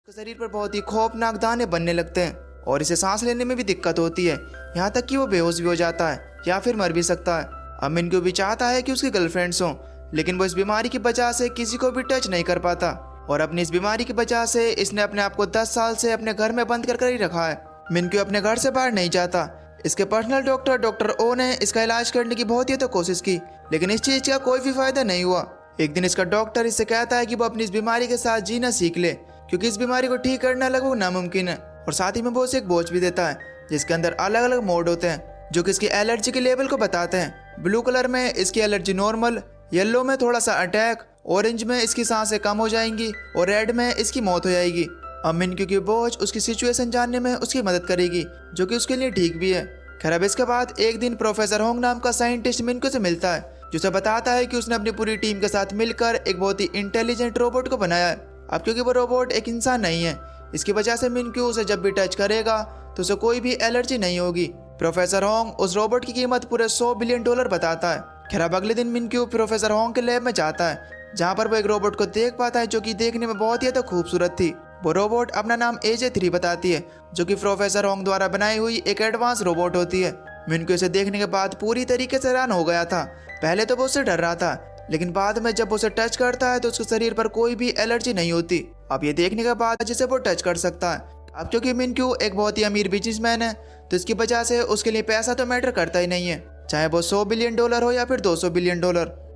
उसके शरीर पर बहुत ही खौफनाक दाने बनने लगते हैं और इसे सांस लेने में भी दिक्कत होती है, यहाँ तक कि वो बेहोश भी हो जाता है या फिर मर भी सकता है। अब मिनको भी चाहता है कि उसकी गर्लफ्रेंड्स हों, लेकिन वो इस बीमारी की वजह से किसी को भी टच नहीं कर पाता और अपनी इस बीमारी की वजह से इसने अपने आप को 10 साल से अपने घर में बंद कर ही रखा है। मिनको अपने घर से बाहर नहीं जाता। इसके पर्सनल डॉक्टर ओ ने इसका इलाज करने की बहुत ही तो कोशिश की, लेकिन इस चीज़ का कोई भी फायदा नहीं हुआ। एक दिन इसका डॉक्टर इससे कहता है कि वो अपनी इस बीमारी के साथ जीना सीख ले, क्योंकि इस बीमारी को ठीक करना लगभग नामुमकिन है। और साथ ही में वो उसे एक वॉच भी देता है जिसके अंदर अलग अलग मोड होते हैं जो कि इसकी एलर्जी के लेवल को बताते हैं। ब्लू कलर में इसकी एलर्जी नॉर्मल, येलो में थोड़ा सा अटैक, ऑरेंज में इसकी सांसें कम हो जाएंगी और रेड में इसकी मौत हो जाएगी। अब मिनको की वॉच उसकी सिचुएशन जानने में उसकी मदद करेगी, जो कि उसके लिए ठीक भी है। खैर अब इसके बाद एक दिन प्रोफेसर होंग नाम का साइंटिस्ट मिनको से मिलता है, जो उसे बताता है कि उसने अपनी पूरी टीम के साथ मिलकर एक बहुत ही इंटेलिजेंट रोबोट को बनाया है। अब क्योंकि वो रोबोट एक इंसान नहीं है, इसकी वजह से मिनको उसे जब भी टच करेगा तो उसे कोई भी एलर्जी नहीं होगी। प्रोफेसर होंग उस रोबोट की कीमत पूरे $100 बिलियन बताता है। खैर अब अगले दिन मिनको प्रोफेसर होंग के लैब में जाता है, जहाँ पर वो एक रोबोट को देख पाता है जो कि देखने में बहुत ही खूबसूरत थी। वो रोबोट अपना नाम AJ3 बताती है, जो कि प्रोफेसर होंग द्वारा बनाई हुई एक एडवांस रोबोट होती है। मिनको इसे देखने के बाद पूरी तरीके से हैरान हो गया था। पहले तो वो उससे डर रहा था, लेकिन बाद में जब उसे टच करता है तो उसके शरीर पर कोई भी एलर्जी नहीं होती। अब ये देखने के बाद जिसे वो टच कर सकता है। अब क्योंकि मिनको एक बहुत ही अमीर बिजनेसमैन है, तो इसकी वजह से उसके लिए पैसा तो मैटर करता ही नहीं है, चाहे वो $100 बिलियन हो या फिर $200 बिलियन।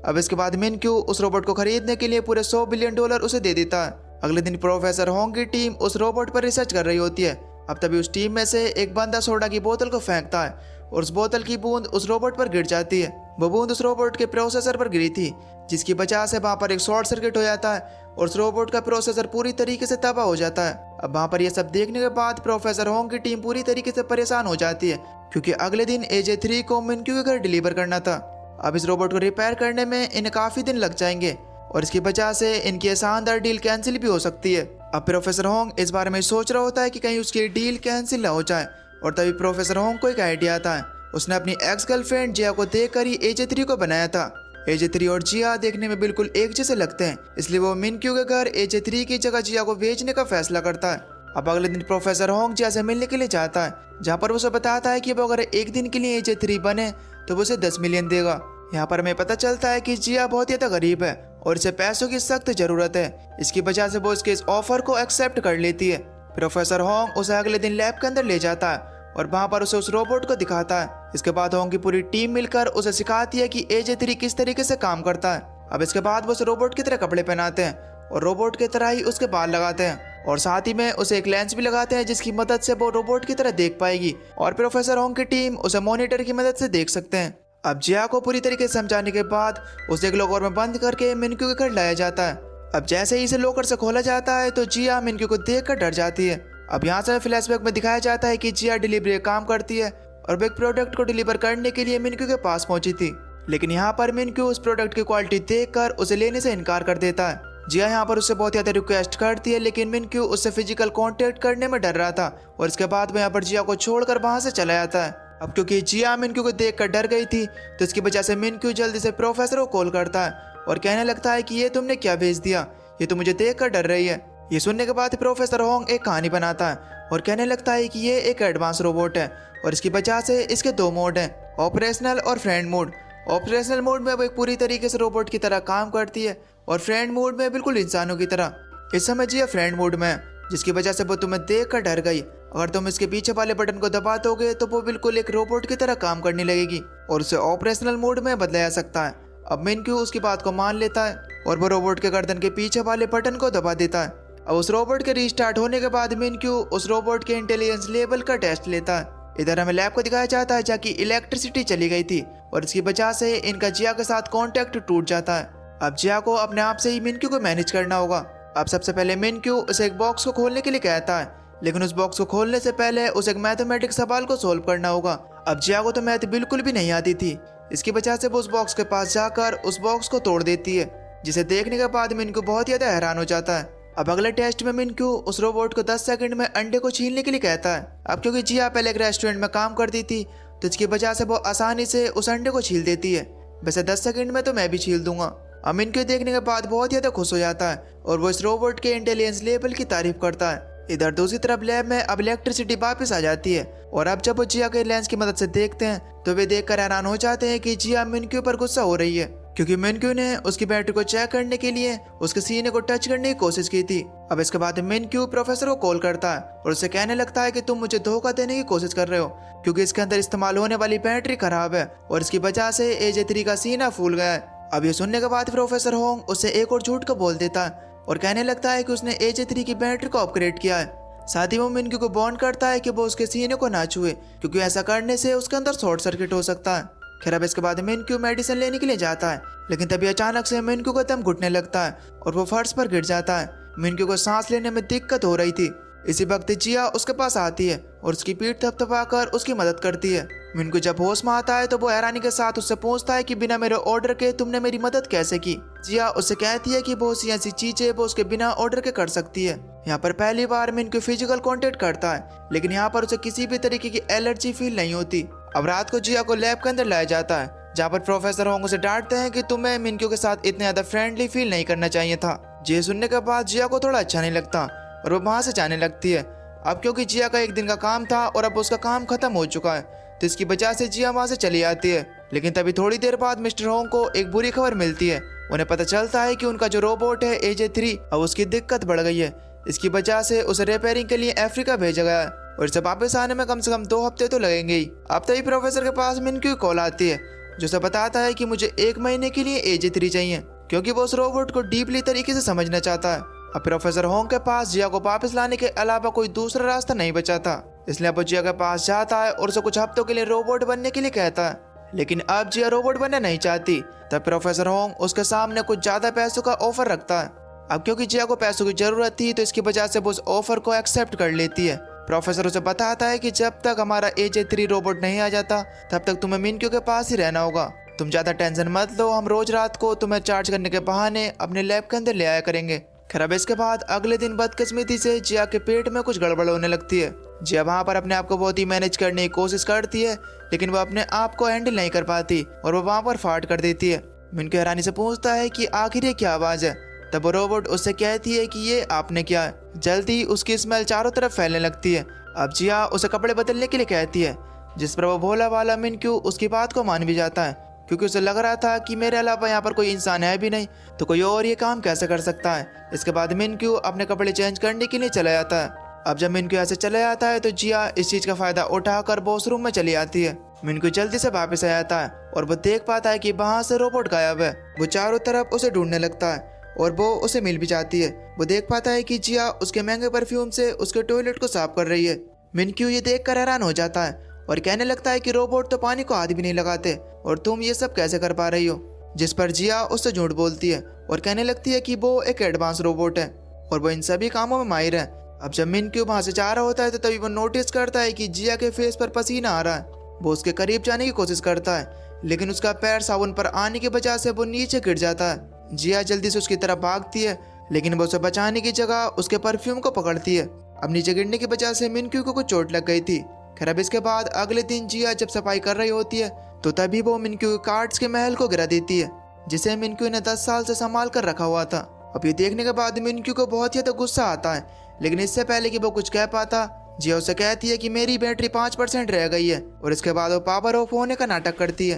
अब इसके बाद मिनको उस रोबोट को खरीदने के लिए पूरे $100 बिलियन उसे दे देता है। अगले दिन प्रोफेसर होंग की टीम उस रोबोट पर रिसर्च कर रही होती है। अब तभी उस टीम में से एक बंदा सोडा की बोतल को फेंकता है और उस बोतल की बूंद उस रोबोट पर गिर जाती है। वो बूंद उस रोबोट के प्रोसेसर पर गिरी थी, जिसकी वजह से वहाँ पर एक शॉर्ट सर्किट हो जाता है और उस रोबोट का प्रोसेसर पूरी तरीके से तबाह हो जाता है। अब वहाँ पर यह सब देखने के बाद प्रोफेसर होंग की टीम पूरी तरीके से परेशान हो जाती है, क्योंकि अगले दिन AJ3 को मिनको के घर डिलीवर करना था। अब इस रोबोट को रिपेयर करने में इन्हें काफ़ी दिन लग जाएंगे और इसकी वजह से इनकी ये शानदार डील कैंसिल भी हो सकती है। अब प्रोफेसर होंग इस बारे में सोच रहा होता है कि कहीं उसकी डील कैंसिल ना हो जाए, और तभी प्रोफेसर होंग को एक आइडिया आता है। उसने अपनी एक्स गर्लफ्रेंड जिया को देखकर ही AJ3 को बनाया था। AJ3 और जिया देखने में बिल्कुल एक जैसे लगते हैं, इसलिए वो मिनको के घर AJ3 की जगह जिया को भेजने का फैसला करता है। अब अगले दिन प्रोफेसर होंग जिया से मिलने के लिए जाता है, जहाँ पर उसे बताता है कि वो अगर एक दिन के लिए AJ3 बने तो वो उसे 10 मिलियन देगा। यहाँ पर हमें पता चलता है कि जिया बहुत ही गरीब है और इसे पैसों की सख्त जरूरत है। इसकी वजह से वो इसके इस ऑफर को एक्सेप्ट कर लेती है। प्रोफेसर होंग उसे अगले दिन लैब के अंदर ले जाता है और वहाँ पर उसे उस रोबोट को दिखाता है। इसके बाद होंग की पूरी टीम मिलकर उसे सिखाती है कि AJ3 किस तरीके से काम करता है। अब इसके बाद वो उस रोबोट की तरह कपड़े पहनाते हैं और रोबोट की तरह ही उसके बाल लगाते हैं और साथ ही में उसे एक लेंस भी लगाते हैं, जिसकी मदद से वो रोबोट की तरह देख पाएगी और प्रोफेसर होंग की टीम उसे मॉनिटर की मदद से देख सकते हैं। अब जिया को पूरी तरीके से समझाने के बाद उसे एक लॉकर में बंद करके मिनको के घर लाया जाता है। अब जैसे ही इसे लॉकर से खोला जाता है तो जिया मिनको को देखकर डर जाती है। अब यहाँ से फ्लैशबैक में दिखाया जाता है कि जिया डिलीवरी का काम करती है और वो एक प्रोडक्ट को डिलीवर करने के लिए मिनको के पास पहुंची थी, लेकिन यहाँ पर मिनको उस प्रोडक्ट की क्वालिटी देखकर उसे लेने से इनकार कर देता है। जिया यहाँ पर उससे बहुत ज़्यादा रिक्वेस्ट करती है, लेकिन मिनको उससे फिजिकल कांटेक्ट करने में डर रहा था और इसके बाद वो यहाँ पर जिया को छोड़कर वहाँ से चला जाता है। अब क्योंकि जिया मिनको को देखकर डर गई थी, तो इसकी वजह से मिनको जल्दी से प्रोफेसर को कॉल करता है और कहने लगता है कि ये तुमने क्या भेज दिया, ये तो मुझे देखकर डर रही है। ये सुनने के बाद प्रोफेसर होंग एक कहानी बनाता है और कहने लगता है कि ये एक एडवांस रोबोट है और इसकी वजह से इसके 2 मोड हैं, ऑपरेशनल और फ्रेंड मोड। ऑपरेशनल मोड में वो एक पूरी तरीके से रोबोट की तरह काम करती है और फ्रेंड मोड में बिल्कुल इंसानों की तरह। इस समय जिया फ्रेंड मोड में है, जिसकी वजह से वो तुम्हें देख कर डर गई। अगर तुम इसके पीछे वाले बटन को दबा दोगे तो वो बिल्कुल एक रोबोट की तरह काम करने लगेगी और उसे ऑपरेशनल मोड में बदला जा सकता है। अब मिनको उसकी बात को मान लेता है और वो रोबोट के गर्दन के पीछे वाले बटन को दबा देता है। अब उस रोबोट के रीस्टार्ट होने के बाद मिनको उस रोबोट के इंटेलिजेंस लेवल का टेस्ट लेता है। इधर हमें लैब को दिखाया जाता है जहाँ की इलेक्ट्रिसिटी चली गई थी और इसकी वजह से इनका जिया के साथ कॉन्टेक्ट टूट जाता है। अब जिया को अपने आप से ही मिनको को मैनेज करना होगा। अब सबसे पहले मिनको उसे एक बॉक्स को खोलने के लिए कहता है, लेकिन उस बॉक्स को खोलने से पहले उसे एक मैथमेटिक्स सवाल को सोल्व करना होगा। अब जिया को तो मैथ बिल्कुल भी नहीं आती थी, इसकी वजह से वो उस बॉक्स के पास जाकर उस बॉक्स को तोड़ देती है, जिसे देखने के बाद मिनको बहुत ज़्यादा हैरान हो जाता है। अब अगले टेस्ट में मिनको उस रोबोट को 10 सेकंड में अंडे को छीलने के लिए कहता है। अब क्योंकि जिया पहले एक रेस्टोरेंट में काम करती थी, तो इसकी वजह से वो आसानी से उस अंडे को छील देती है। वैसे 10 सेकंड में तो मैं भी छील दूंगा। मिनक्यू देखने के बाद बहुत ज़्यादा खुश हो जाता है और वो इस रोबोट के इंटेलिजेंस लेवल की तारीफ करता है। इधर दूसरी तरफ लैब में अब इलेक्ट्रिसिटी वापस आ जाती है और अब जब वो जिया के लेंस की मदद से देखते हैं तो वे देखकर हैरान हो जाते हैं कि जिया मिनक्यू पर गुस्सा हो रही है, क्योंकि मिनक्यू ने उसकी बैटरी को चेक करने के लिए उसके सीने को टच करने की कोशिश की थी। अब इसके बाद मिनक्यू प्रोफेसर को कॉल करता है और उसे कहने लगता है कि तुम मुझे धोखा देने की कोशिश कर रहे हो, क्योंकि इसके अंदर इस्तेमाल होने वाली बैटरी खराब है और इसकी वजह से AJ3 का सीना फूल गया है। अब ये सुनने के बाद प्रोफेसर होंग उससे एक और झूठ को बोल देता है और कहने लगता है कि उसने AJ3 की बैटरी को अपग्रेड किया है। साथ ही वो मिनक्यू को वार्न करता है कि वो उसके सीने को ना छुए, क्योंकि ऐसा करने से उसके अंदर शॉर्ट सर्किट हो सकता है। खैर अब इसके बाद मिनक्यू मेडिसिन लेने के लिए जाता है, लेकिन तभी अचानक से मिनक्यू का दम घुटने लगता है और वो फर्श पर गिर जाता है। मिनक्यू को सांस लेने में दिक्कत हो रही थी। इसी वक्त जिया उसके पास आती है और उसकी पीठ थपथपाकर उसकी मदद करती है। मिनक्यू जब होश में आता है तो वो हैरानी के साथ उससे पूछता है कि बिना मेरे ऑर्डर के तुमने मेरी मदद कैसे की। जिया उससे कहती है कि बहुत सी ऐसी चीजें वो उसके बिना ऑर्डर के कर सकती है। यहाँ पर पहली बार मिनक्यू फिजिकल कांटेक्ट करता है, लेकिन यहाँ पर उसे किसी भी तरीके की एलर्जी फील नहीं होती। अब रात को जिया को लैब के अंदर लाया जाता है, जहाँ पर प्रोफेसर होंग उसे डांटते हैं कि तुम्हें मिनक्यू के साथ इतने ज्यादा फ्रेंडली फील नहीं करना चाहिए था। ये सुनने के बाद जिया को थोड़ा अच्छा नहीं लगता और वो वहाँ से जाने लगती है। अब क्योंकि जिया का एक दिन का काम था और अब उसका काम खत्म हो चुका है, तो इसकी वजह से जिया वहाँ से चली आती है। लेकिन तभी थोड़ी देर बाद मिस्टर होंग को एक बुरी खबर मिलती है। उन्हें पता चलता है कि उनका जो रोबोट है AJ3 अब उसकी दिक्कत बढ़ गई है। इसकी वजह से उसे रिपेयरिंग के लिए अफ्रीका भेजा गया है और इसे वापस आने में कम से कम 2 हफ्ते तो लगेंगे ही। अब तभी प्रोफेसर के पास मिनक्यू की कॉल आती है, जो उसे बताता है कि मुझे 1 महीने के लिए AJ3 चाहिए, क्योंकि वो उस रोबोट को डीपली तरीके से समझना चाहता है। अब प्रोफेसर होंग के पास जिया को वापस लाने के अलावा कोई दूसरा रास्ता नहीं बचा था, इसलिए वो जिया के पास जाता है और उसे कुछ हफ्तों के लिए रोबोट बनने के लिए कहता है। लेकिन अब जिया रोबोट बनना नहीं चाहती, तब प्रोफेसर होंग उसके सामने कुछ ज्यादा पैसों का ऑफर रखता है। अब क्योंकि जिया को पैसों की जरूरत थी, तो इसकी वजह से वो उस ऑफर को एक्सेप्ट कर लेती है। प्रोफेसर उसे बताता है कि जब तक हमारा AJ3 रोबोट नहीं आ जाता तब तक तुम्हें मिनक्यू के पास ही रहना होगा। तुम ज्यादा टेंशन मत लो, हम रोज रात को तुम्हें चार्ज करने के बहाने अपने लैब के अंदर ले आया करेंगे। खैर अब इसके बाद अगले दिन बदकिस्मती से जिया के पेट में कुछ गड़बड़ होने लगती है। जिया वहाँ पर अपने आप को बहुत ही मैनेज करने की कोशिश करती है, लेकिन वो अपने आप को हैंडल नहीं कर पाती और वो वहाँ पर फाट कर देती है। मिनक्यू हैरानी से पूछता है कि आखिर ये क्या आवाज़ है। तब वो रोबोट उससे कहती है कि ये आपने किया है। जल्दी उसकी स्मेल चारों तरफ फैलने लगती है। अब जिया उसे कपड़े बदलने के लिए कहती है, जिस पर वो भोला वाला मिनक्यू उसकी बात को मान भी जाता है, क्योंकि उसे लग रहा था कि मेरे अलावा यहाँ पर कोई इंसान है भी नहीं, तो कोई और ये काम कैसे कर सकता है। इसके बाद मिनक्यू अपने कपड़े चेंज करने के लिए चला जाता है। अब जब मिनक्यू ऐसे चला जाता है तो जिया इस चीज का फायदा उठाकर वॉशरूम में चली आती है। मिनक्यू जल्दी से वापस आ जाता है और वो देख पाता है कि वहाँ से रोबोट गायब है। वो चारों तरफ उसे ढूंढने लगता है और वो उसे मिल भी जाती है। वो देख पाता है कि जिया उसके महंगे परफ्यूम से उसके टॉयलेट को साफ कर रही है। मिनक्यू ये देखकर हैरान हो जाता है और कहने लगता है कि रोबोट तो पानी को हाथ भी नहीं लगाते और तुम ये सब कैसे कर पा रही हो। जिस पर जिया उससे झूठ बोलती है और कहने लगती है कि वो एक एडवांस रोबोट है और वो इन सभी कामों में माहिर है। अब जब मिनक्यू वहाँ से जा रहा होता है तो तभी वो नोटिस करता है कि जिया के फेस पर पसीना आ रहा है। वो उसके करीब जाने की कोशिश करता है, लेकिन उसका पैर साबुन पर आने की वजह से वो नीचे गिर जाता है। जिया जल्दी से उसकी तरफ भागती है, लेकिन वो उसे बचाने की जगह उसके परफ्यूम को पकड़ती है। अब नीचे गिरने की वजह से मिनक्यू को कुछ चोट लग गई थी। खैर अब इसके बाद अगले दिन जिया जब सफाई कर रही होती है तो तभी वो मिनक्यू के कार्ड्स के महल को गिरा देती है, जिसे मिनक्यू ने 10 साल से संभाल कर रखा हुआ था। अब ये देखने के बाद मिनक्यू को बहुत ही ज्यादा गुस्सा आता है, लेकिन इससे पहले कि वो कुछ कह पाता, जिया उसे कहती है कि मेरी बैटरी 5% रह गई है और इसके बाद वो पावर ऑफ होने का नाटक करती है।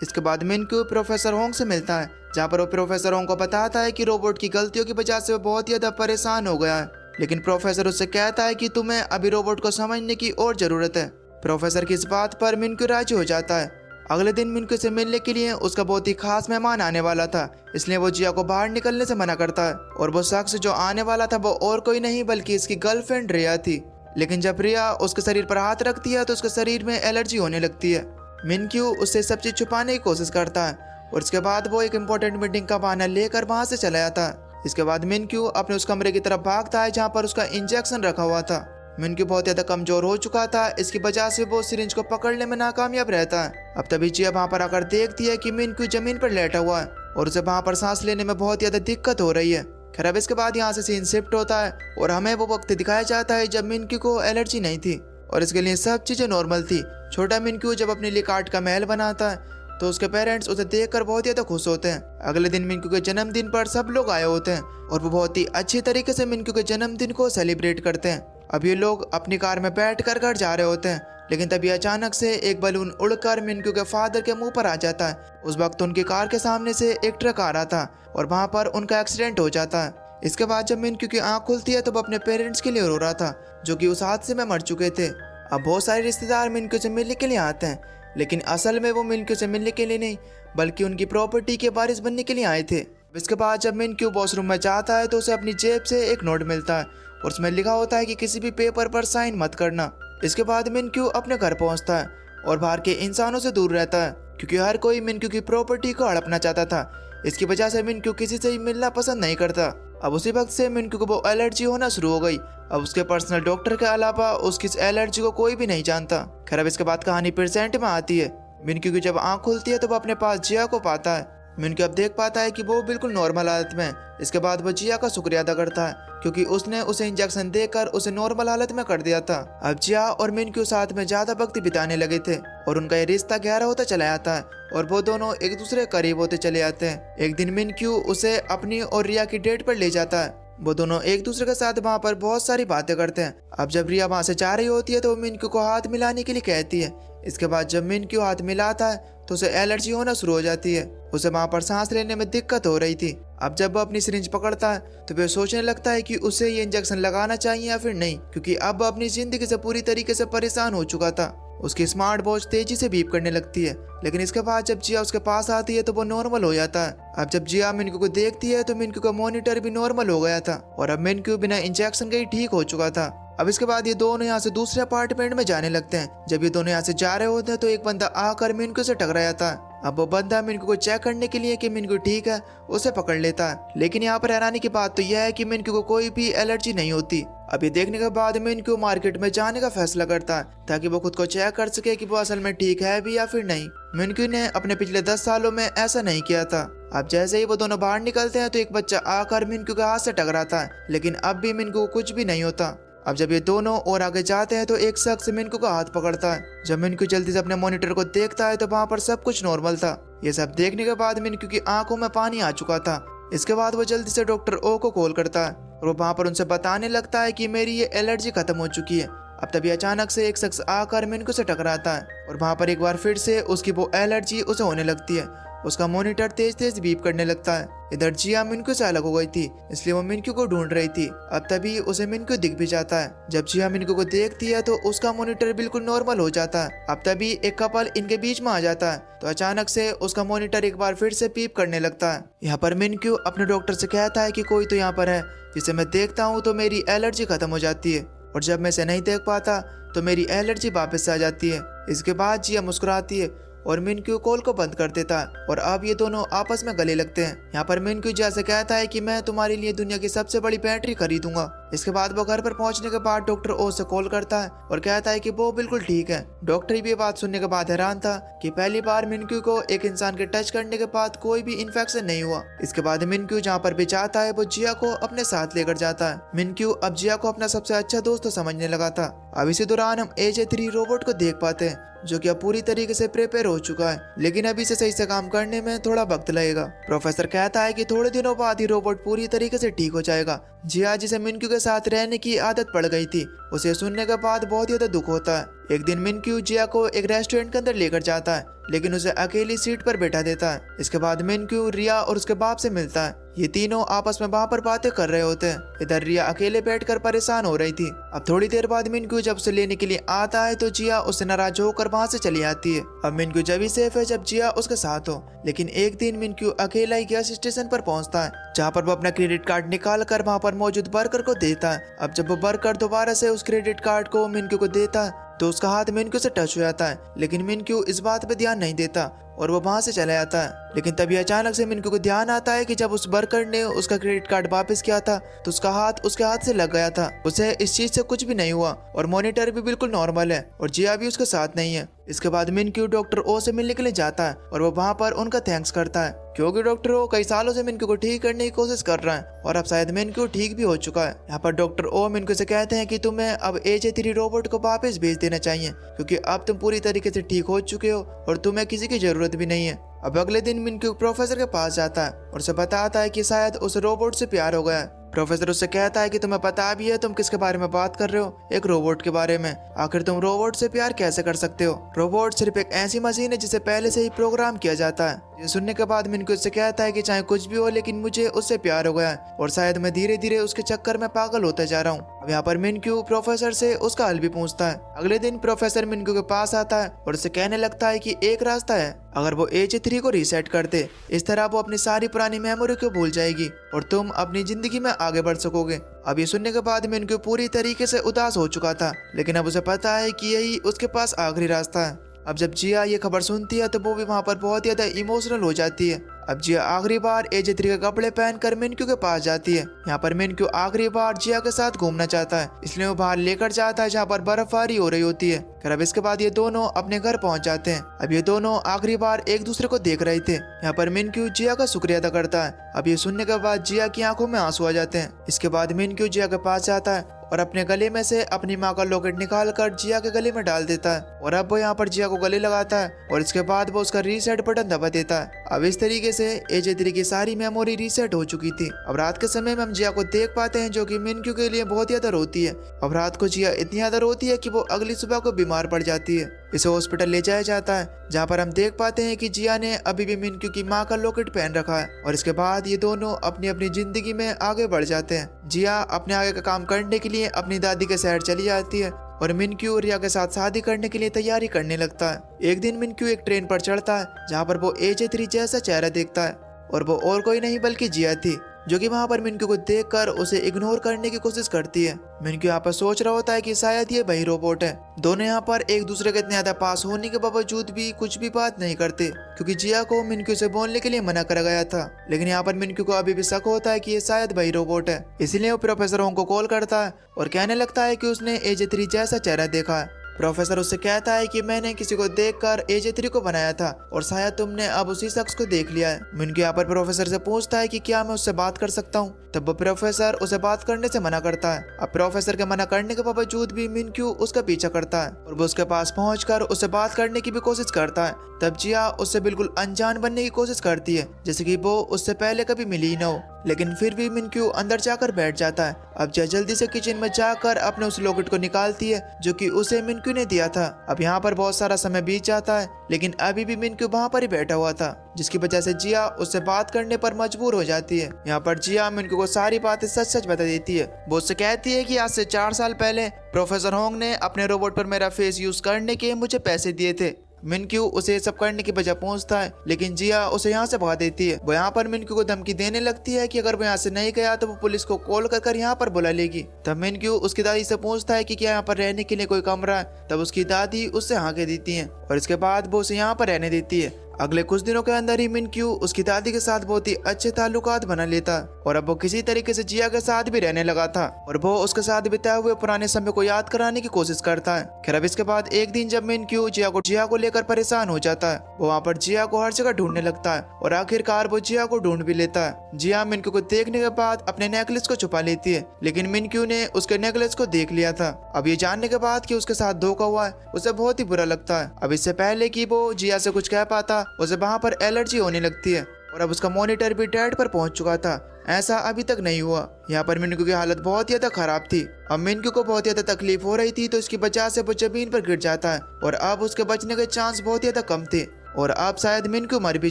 इसके बाद मिनक्यू प्रोफेसर होंग से मिलता है, जहाँ पर वो प्रोफेसर होंग को बताता है कि रोबोट की गलतियों की वजह से वो बहुत ही ज्यादा परेशान हो गया है। लेकिन प्रोफेसर उससे कहता है कि तुम्हें अभी रोबोट को समझने की और जरूरत है। प्रोफेसर की इस बात पर मिनक्यू राजी हो जाता है। अगले दिन मिनक्यू से मिलने के लिए उसका बहुत ही खास मेहमान आने वाला था, इसलिए वो जिया को बाहर निकलने से मना करता है और वो शख्स जो आने वाला था वो और कोई नहीं बल्कि इसकी गर्लफ्रेंड रिया थी। लेकिन जब रिया उसके शरीर पर हाथ रखती है तो उसके शरीर में एलर्जी होने लगती है। मिनक्यू उससे सब चीज छुपाने की कोशिश करता है और इसके बाद वो एक इम्पोर्टेंट मीटिंग का बहाना लेकर वहाँ से चला जाता है। इसके बाद मिनक्यू अपने उस कमरे की तरफ भागता है जहाँ पर उसका इंजेक्शन रखा हुआ था। मिनक्यू बहुत ज्यादा कमजोर हो चुका था, इसकी वजह से वो सिरिंज को पकड़ने में नाकामयाब रहता है। अब तभी जिया वहाँ पर आकर देखती है कि मिनक्यू जमीन पर लेटा हुआ है और उसे वहाँ पर सांस लेने में बहुत ज्यादा दिक्कत हो रही है। खैर अब इसके बाद यहाँ से सीन शिफ्ट होता है और हमें वो वक्त दिखाया जाता है जब मिनक्यू को एलर्जी नहीं थी और इसके लिए सब चीजें नॉर्मल थी। छोटा मिनक्यू जब अपने लिए काठ का महल बनाता है तो उसके पेरेंट्स उसे देखकर बहुत ज्यादा खुश होते हैं। अगले दिन मिनक्यू के जन्मदिन पर सब लोग आए होते हैं और वो बहुत ही अच्छी तरीके से मिनक्यू के जन्मदिन को सेलिब्रेट करते हैं। अब ये लोग अपनी कार में बैठ कर घर जा रहे होते हैं, लेकिन तभी अचानक से एक बलून उड़कर मिनक्यू के फादर के मुंह पर आ जाता है। उस वक्त उनकी कार के सामने से एक ट्रक आ रहा था और वहाँ पर उनका एक्सीडेंट हो जाता है। इसके बाद जब मिनक्यू की आँख खुलती है तो वो अपने पेरेंट्स के लिए रो रहा था, जो कि उस हादसे में मर चुके थे। अब बहुत सारे रिश्तेदार मिनक्यू से मिलने के लिए आते हैं, लेकिन असल में वो मिनक्यू से मिलने के लिए नहीं बल्कि उनकी प्रॉपर्टी के वारिस बनने के लिए आए थे। इसके बाद जब मिनक्यू वॉशरूम में जाता है तो उसे अपनी जेब से एक नोट मिलता है और उसमें लिखा होता है कि किसी भी पेपर पर साइन मत करना। इसके बाद मिनक्यू अपने घर पहुंचता है और बाहर के इंसानों से दूर रहता है, क्योंकि हर कोई मिनक्यू की प्रॉपर्टी को हड़पना चाहता था। इसकी वजह से मिनक्यू किसी से मिलना पसंद नहीं करता। अब उसी वक्त से मिनक्यू को वो एलर्जी होना शुरू हो गई। अब उसके पर्सनल डॉक्टर के अलावा उसकी इस एलर्जी को कोई भी नहीं जानता। खैर, अब इसके बाद कहानी प्रेजेंट में आती है। मिनक्यू की जब आँख खुलती है तो वो अपने पास जिया को पाता है। मिनक्यू अब देख पाता है कि वो बिल्कुल नॉर्मल हालत में है। इसके बाद वो जिया का शुक्रिया अदा करता है, क्योंकि उसने उसे इंजेक्शन देकर उसे नॉर्मल हालत में कर दिया था। अब जिया और मिनक्यू साथ में ज्यादा वक्त बिताने लगे थे और उनका ये रिश्ता गहरा होता चला जाता है और वो दोनों एक दूसरे के करीब होते चले जाते हैं। एक दिन मिनक्यू उसे अपनी और रिया की डेट पर ले जाता है। वो दोनों एक दूसरे के साथ वहाँ पर बहुत सारी बातें करते हैं। अब जब रिया वहाँ से जा रही होती है तो वो मिनक्यू को हाथ मिलाने के लिए कहती है। इसके बाद जब मिनक्यू हाथ मिलाता है तो उसे एलर्जी होना शुरू हो जाती है। उसे वहाँ पर सांस लेने में दिक्कत हो रही थी। अब जब वो अपनी सिरिंज पकड़ता है तो वह सोचने लगता है कि उसे ये इंजेक्शन लगाना चाहिए या फिर नहीं, क्योंकि अब अपनी जिंदगी से पूरी तरीके से परेशान हो चुका था। उसकी स्मार्ट वॉच तेजी से बीप करने लगती है, लेकिन इसके बाद जब जिया उसके पास आती है तो वो नॉर्मल हो जाता है। अब जब जिया मिनक्यू को देखती है तो मिनक्यू का मॉनिटर भी नॉर्मल हो गया था और अब मिनक्यू बिना इंजेक्शन के ही ठीक हो चुका था। अब इसके बाद ये दोनों यहाँ से दूसरे अपार्टमेंट में जाने लगते हैं। जब ये दोनों यहाँ से जा रहे होते हैं तो एक बंदा आकर मिनक्यू से टकराया था। अब वो बंदा मिनक्यू को चेक करने के लिए कि मिनक्यू ठीक है उसे पकड़ लेता है, लेकिन यहाँ पर हैरानी की बात तो यह है कि मिनक्यू को कोई भी एलर्जी नहीं होती। अब ये देखने के बाद मिनक्यू मार्केट में जाने का फैसला करता है ताकि वो खुद को चेक कर सके कि वो असल में ठीक है भी या फिर नहीं। मिनक्यू ने अपने पिछले 10 सालों में ऐसा नहीं किया था। अब जैसे ही वो दोनों बाहर निकलते हैं तो एक बच्चा आकर मिनक्यू के हाथ से टकराता है, लेकिन अब भी मिनक्यू को कुछ भी नहीं होता। अब जब ये दोनों और आगे जाते हैं तो एक शख्स मिनक्यू का हाथ पकड़ता है। जब मिनक्यू जल्दी से अपने मॉनिटर को देखता है तो वहाँ पर सब कुछ नॉर्मल था। ये सब देखने के बाद मिनक्यू की आंखों में पानी आ चुका था। इसके बाद वो जल्दी से डॉक्टर ओ को कॉल करता है और वो वहाँ पर उनसे बताने लगता है कि मेरी ये एलर्जी खत्म हो चुकी है। अब तभी अचानक से एक शख्स आकर मिनक्यू से टकराता है और वहाँ पर एक बार फिर से उसकी वो एलर्जी उसे होने लगती है। उसका मॉनिटर तेज तेज बीप करने लगता है। इधर जिया मिनक्यू से अलग हो गई थी, इसलिए वो मिनक्यू को ढूंढ रही थी। अब तभी उसे मिनक्यू दिख भी जाता है। जब जिया मिनक्यू को देखती है तो उसका मॉनिटर बिल्कुल नॉर्मल हो जाता है। अब तभी एक कपल इनके बीच में आ जाता है तो अचानक से उसका मॉनिटर एक बार फिर से बीप करने लगता है। यहाँ पर मिनक्यू अपने डॉक्टर से कहता है कि कोई तो यहाँ पर है जिसे मैं देखता हूँ तो मेरी एलर्जी खत्म हो जाती है, और जब मैं इसे नहीं देख पाता तो मेरी एलर्जी वापस आ जाती है। इसके बाद जिया मुस्कुराती है और मिनक्यू कॉल को बंद कर देता है और अब ये दोनों आपस में गले लगते हैं। यहाँ पर मिनक्यू जिया से कहता है कि मैं तुम्हारे लिए दुनिया की सबसे बड़ी बैटरी खरीदूंगा। इसके बाद वो घर पर पहुंचने के बाद डॉक्टर ओ से कॉल करता है और कहता है कि वो बिल्कुल ठीक है। डॉक्टर भी ये बात सुनने के बाद हैरान था कि पहली बार मिनक्यू को एक इंसान के टच करने के बाद कोई भी इन्फेक्शन नहीं हुआ। इसके बाद मिनक्यू जहाँ पर भी जाता है वो जिया को अपने साथ लेकर जाता है। मिनक्यू अब जिया को अपना सबसे अच्छा दोस्त समझने लगा था। अब इसी दौरान हम AJ3 रोबोट को देख पाते हैं जो कि अब पूरी तरीके से प्रिपेयर हो चुका है, लेकिन अभी इसे सही से काम करने में थोड़ा वक्त लगेगा। प्रोफेसर कहता है कि थोड़े दिनों बाद ही रोबोट पूरी तरीके से ठीक हो जाएगा। जिया जिसे मिनक्यू के साथ रहने की आदत पड़ गई थी, उसे सुनने के बाद बहुत ही ज्यादा दुख होता है। एक दिन मिनक्यू जिया को एक रेस्टोरेंट के अंदर लेकर जाता है, लेकिन उसे अकेली सीट पर बैठा देता है। इसके बाद मिनक्यू रिया और उसके बाप से मिलता है। ये तीनों आपस में वहाँ पर बातें कर रहे होते हैं। इधर रिया अकेले बैठकर परेशान हो रही थी। अब थोड़ी देर बाद मिनक्यू जब उसे लेने के लिए आता है तो जिया उससे नाराज होकर वहाँ से चली आती है। अब मिनक्यू जब ही सेफ है जब जिया उसके साथ हो, लेकिन एक दिन मिनक्यू अकेला ही गैस स्टेशन पर पहुँचता है, जहाँ पर वो अपना क्रेडिट कार्ड निकाल कर वहाँ पर मौजूद वर्कर को देता है। अब जब वो वर्कर दोबारा से उस क्रेडिट कार्ड को मिनक्यू को देता है तो उसका हाथ मिनक्यू से टच हो जाता है, लेकिन मिनक्यू इस बात पे ध्यान नहीं देता और वो वहाँ से चला जाता है। लेकिन तभी अचानक से मिनक्यू को ध्यान आता है कि जब उस वर्कर ने उसका क्रेडिट कार्ड वापस किया था तो उसका हाथ उसके हाथ से लग गया था। उसे इस चीज से कुछ भी नहीं हुआ और मॉनिटर भी बिल्कुल नॉर्मल है और जिया भी उसके साथ नहीं है। इसके बाद मिनक्यू डॉक्टर ओ से मिलने के लिए जाता है और वो वहाँ पर उनका थैंक्स करता है, क्योंकि डॉक्टर ओ कई सालों से मिनक्यू को ठीक करने की कोशिश कर रहा है और अब शायद मिनक्यू ठीक भी हो चुका है। यहाँ पर डॉक्टर ओ मिनक्यू से कहते हैं कि तुम्हें अब AJ3 रोबोट को वापस भेज देना चाहिए, क्योंकि अब तुम पूरी तरीके से ठीक हो चुके हो और तुम्हें किसी की जरूरत भी नहीं है। अब अगले दिन मिनक्यू प्रोफेसर के पास जाता है और उसे बताता है कि शायद उसे रोबोट से प्यार हो गया है। प्रोफेसर उससे कहता है कि तुम्हें पता भी है तुम किसके बारे में बात कर रहे हो, एक रोबोट के बारे में। आखिर तुम रोबोट से प्यार कैसे कर सकते हो? रोबोट सिर्फ एक ऐसी मशीन है जिसे पहले से ही प्रोग्राम किया जाता है। ये सुनने के बाद मिनक्यू उससे कहता है कि चाहे कुछ भी हो लेकिन मुझे उससे प्यार हो गया है और शायद मैं धीरे धीरे उसके चक्कर में पागल होता जा रहा हूँ। अब यहाँ पर मिनक्यू प्रोफेसर से उसका हल भी पूछता है। अगले दिन प्रोफेसर मिनक्यू के पास आता है और उसे कहने लगता है कि एक रास्ता है, अगर वो AJ3 को रीसेट कर दे, इस तरह वो अपनी सारी पुरानी मेमोरी को भूल जाएगी और तुम अपनी जिंदगी में आगे बढ़ सकोगे। अब ये सुनने के बाद मिनक्यू पूरी तरीके से उदास हो चुका था, लेकिन अब उसे पता है कि यही उसके पास आखिरी रास्ता है। अब जब जिया ये खबर सुनती है तो वो भी वहाँ पर बहुत ज्यादा इमोशनल हो जाती है। अब जिया आखिरी बार AJ3 के कपड़े पहनकर मिनक्यू के पास जाती है। यहाँ पर मिनक्यू आखिरी बार जिया के साथ घूमना चाहता है, इसलिए वो बाहर लेकर जाता है जहाँ पर बर्फबारी हो रही होती है। फिर अब इसके बाद ये दोनों अपने घर पहुंच जाते हैं। अब ये दोनों आखिरी बार एक दूसरे को देख रहे थे। यहाँ पर मिनक्यू जिया का शुक्रिया अदा करता है। अब ये सुनने के बाद जिया की आंखों में आंसू आ जाते हैं। इसके बाद मिनक्यू जिया के पास जाता है और अपने गले में से अपनी माँ का लॉकेट निकाल कर जिया के गले में डाल देता है और अब वो यहाँ पर जिया को गले लगाता है और इसके बाद वो उसका रीसेट बटन दबा देता है। अब इस तरीके से AJ3 की सारी मेमोरी रीसेट हो चुकी थी। अब रात के समय में हम जिया को देख पाते हैं जो कि मिनक्यू के लिए बहुत ज्यादा रोती है। अब रात को जिया इतनी ज्यादा रोती है कि वो अगली सुबह को बीमार पड़ जाती है। इसे हॉस्पिटल ले जाया जाता है जहाँ पर हम देख पाते हैं कि जिया ने अभी भी मिनक्यू की माँ का लॉकेट पहन रखा है और इसके बाद ये दोनों अपनी अपनी जिंदगी में आगे बढ़ जाते हैं। जिया अपने आगे का काम करने के लिए अपनी दादी के शहर चली जाती है और मिनक्यू रिया के साथ शादी करने के लिए तैयारी करने लगता है। एक दिन मिनक्यू एक ट्रेन पर चढ़ता है जहाँ पर वो AJ3 जैसा चेहरा देखता है और वो और कोई नहीं बल्कि जिया थी, जो कि वहाँ पर मिनक्यू को देखकर उसे इग्नोर करने की कोशिश करती है। मिनक्यू यहाँ पर सोच रहा होता है कि शायद ये वही रोबोट है। दोनों यहाँ पर एक दूसरे के इतने ज्यादा पास होने के बावजूद भी कुछ भी बात नहीं करते, क्योंकि जिया को मिनक्यू से बोलने के लिए मना करा गया था। लेकिन यहाँ पर मिनक्यू को अभी भी शक होता है कि ये शायद वही रोबोट है, इसलिए वो प्रोफेसर होंग को कॉल करता है और कहने लगता है कि उसने AJ3 जैसा चेहरा देखा है। प्रोफेसर उससे कहता है कि मैंने किसी को देखकर AJ3 को बनाया था और शायद तुमने अब उसी शख्स को देख लिया है। मिनक्यू यहाँ पर प्रोफेसर से पूछता है कि क्या मैं उससे बात कर सकता हूँ, तब वो प्रोफेसर उसे बात करने से मना करता है। अब प्रोफेसर के मना करने के बावजूद भी मिनक्यू उसका पीछा करता है और वो उसके पास पहुंचकर उससे बात करने की भी कोशिश करता है। तब जिया उससे बिल्कुल अनजान बनने की कोशिश करती है, जैसे कि वो उससे पहले कभी मिली ही न हो, लेकिन फिर भी मिनक्यू अंदर जाकर बैठ जाता है। अब जिया जल्दी से किचन में जाकर अपने उस लॉकेट को निकालती है जो कि उसे मिनक्यू ने दिया था। अब यहाँ पर बहुत सारा समय बीत जाता है, लेकिन अभी भी मिनक्यू वहाँ पर ही बैठा हुआ था, जिसकी वजह से जिया उससे बात करने पर मजबूर हो जाती है। यहाँ पर जिया मिनक्यू को सारी बातें सच सच बता देती है। वो उससे कहती है कि आज से 4 साल पहले प्रोफेसर होंग ने अपने रोबोट पर मेरा फेस यूज करने के मुझे पैसे दिए थे। मिनक्यू उसे ये सब करने की वजह पूछता है, लेकिन जिया उसे यहाँ से भगा देती है। वो यहाँ पर मिनक्यू को धमकी देने लगती है कि अगर वो यहाँ से नहीं गया तो वो पुलिस को कॉल कर यहाँ पर बुला लेगी। तब मिनक्यू उसकी दादी से पूछता है कि क्या यहाँ पर रहने के लिए कोई कमरा है। तब उसकी दादी उससे हाँ कह देती है और इसके बाद वो उसे यहाँ पर रहने देती है। अगले कुछ दिनों के अंदर ही मिनक्यू उसकी दादी के साथ बहुत ही अच्छे ताल्लुकात बना लेता और अब वो किसी तरीके से जिया के साथ भी रहने लगा था और वो उसके साथ बिताए हुए पुराने समय को याद कराने की कोशिश करता है। खैर अब इसके बाद एक दिन जब मिनक्यू जिया को लेकर परेशान हो जाता है, वो वहाँ पर जिया को हर जगह ढूंढने लगता है और आखिरकार वो जिया को ढूंढ भी लेता है। जिया मिनक्यू को देखने के बाद अपने नेकलेस को छुपा लेती है, लेकिन मिनक्यू ने उसके नेकलेस को देख लिया था। अब ये जानने के बाद कि उसके साथ धोखा हुआ है, उसे बहुत ही बुरा लगता है। अब इससे पहले कि वो जिया से कुछ कह पाता, उसे वहाँ पर एलर्जी होने लगती है और अब उसका मॉनिटर भी डेड पर पहुंच चुका था। ऐसा अभी तक नहीं हुआ। यहाँ पर मिनक्यू की हालत बहुत ज्यादा खराब थी। अब मिनक्यू को बहुत ज्यादा तकलीफ हो रही थी, तो इसकी वजह से वो जमीन पर गिर जाता है और अब उसके बचने के चांस बहुत ज्यादा कम थे और अब शायद मिनक्यू मर भी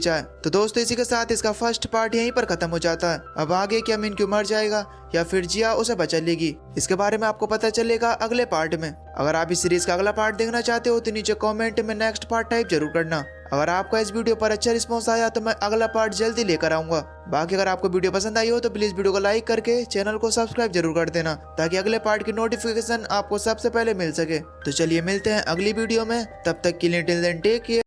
जाए। तो दोस्तों इसी के साथ इसका फर्स्ट पार्ट यहीं पर खत्म हो जाता है। अब आगे क्या मिनक्यू मर जाएगा या फिर जिया उसे बचा लेगी, इसके बारे में आपको पता चलेगा अगले पार्ट में। अगर आप इस सीरीज का अगला पार्ट देखना चाहते हो तो नीचे कमेंट में नेक्स्ट पार्ट टाइप जरूर करना। अगर आपका इस वीडियो पर अच्छा रिस्पॉन्स आया तो मैं अगला पार्ट जल्दी लेकर आऊंगा। बाकी अगर आपको वीडियो पसंद आई हो तो प्लीज वीडियो को लाइक करके चैनल को सब्सक्राइब जरूर कर देना, ताकि अगले पार्ट की नोटिफिकेशन आपको सबसे पहले मिल सके। तो चलिए मिलते हैं अगली वीडियो में, तब तक के लिए टिल देन टेक केयर।